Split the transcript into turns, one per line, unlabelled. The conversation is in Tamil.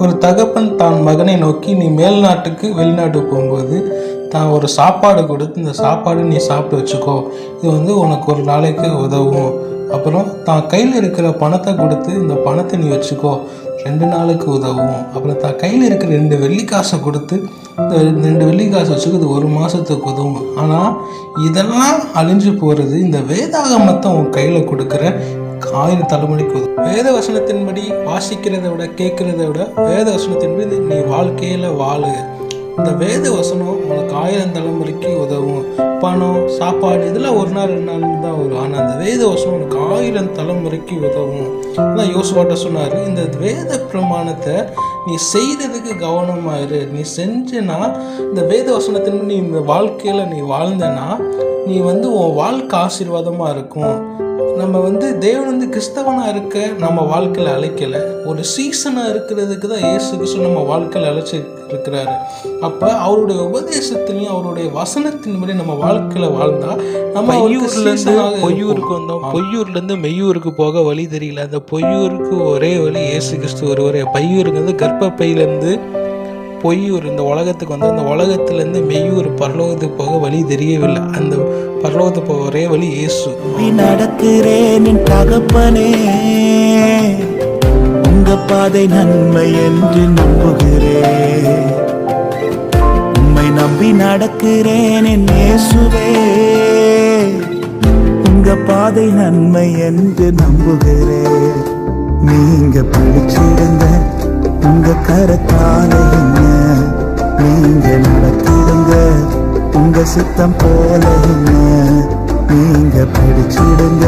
ஒரு தகப்பன் தான் மகனை நோக்கி, நீ மேல்நாட்டுக்கு வெளிநாட்டு போகும்போது தான் ஒரு சாப்பாடு கொடுத்து, இந்த சாப்பாடு நீ சாப்பிட்டு வச்சுக்கோ, இது உனக்கு ஒரு நாளைக்கு உதவும். அப்புறம் தான் கையில் இருக்கிற பணத்தை கொடுத்து, இந்த பணத்தை நீ வச்சுக்கோ, 2 நாளுக்கு உதவும். அப்புறம் தான் கையில் இருக்கிற 2 வெள்ளிக்காசை கொடுத்து, இந்த 2 வெள்ளிக்காசை வச்சுக்கோ, இது 1 மாதத்துக்கு உதவும். ஆனால் இதெல்லாம் அழிஞ்சு போகிறது இந்த வேதாகமத்தை உன் கையில் கொடுக்குற 1000 தலைமுறைக்கு உதவும். வேத வசனத்தின்படி வாசிக்கிறத விட கேட்கிறத விட வேத வசனத்தின்படி நீ வாழ்க்கையில் வாழு. இந்த வேத வசனம் உனக்கு 1000 தலைமுறைக்கு உதவும். பணம், சாப்பாடு இதெல்லாம் 1 நாள் 2 நாள் தான் வரும். ஆனால் அந்த வேத வசனம் உனக்கு 1000 தலைமுறைக்கு உதவும். அதான் யோசுவாட்ட சொன்னார், இந்த வேத பிரமாணத்தை நீ செய்கிறதுக்கு கவனமாயிரு. நீ செஞ்சனா இந்த வேத வசனத்தின்படி நீ இந்த வாழ்க்கையில் நீ வாழ்ந்தனா நீ உன் வாழ்க்கை ஆசீர்வாதமாக இருக்கும். நம்ம தேவன் கிறிஸ்தவனாக இருக்க நம்ம வாழ்க்கையில் அழைக்கலை, ஒரு சீசனாக இருக்கிறதுக்கு தான் இயேசு கிறிஸ்து நம்ம வாழ்க்கையில் அழைச்சி இருக்கிறாரு. அப்போ அவருடைய உபதேசத்திலையும் அவருடைய வசனத்தின்படி நம்ம வாழ்க்கையில் வாழ்ந்தால் நம்ம பொய்யூருக்கு வந்தோம். பொய்யூர்லேருந்து மெய்யூருக்கு போக வழி தெரியல. அந்த பொய்யூருக்கு ஒரே வழி இயேசு கிறிஸ்து ஒருவரே. பையூருக்கு கர்ப்பப்பையிலேருந்து பொய்யூர் இந்த உலகத்துக்கு அந்த உலகத்திலேருந்து மெய்யூர் பரலோகத்துக்கு போக வழி தெரியவில்லை. அந்த பரலோகத்துக்கு போக ஒரே வழி இயேசு.
நடக்கிறேன் தகப்பனே, உங்க பாதை நன்மை என்று நம்புகிறேன். உம்மை நம்பி நடக்கிறேன் என் இயேசுவே, உங்க பாதை நன்மை என்று நம்புகிறேன். நீங்க பிடிச்சிருந்த உங்க கரத்தால என்ன, நீங்க நடத்திடுங்க உங்க சித்தம் போல என்ன, நீங்க பிடிச்சிடுங்க.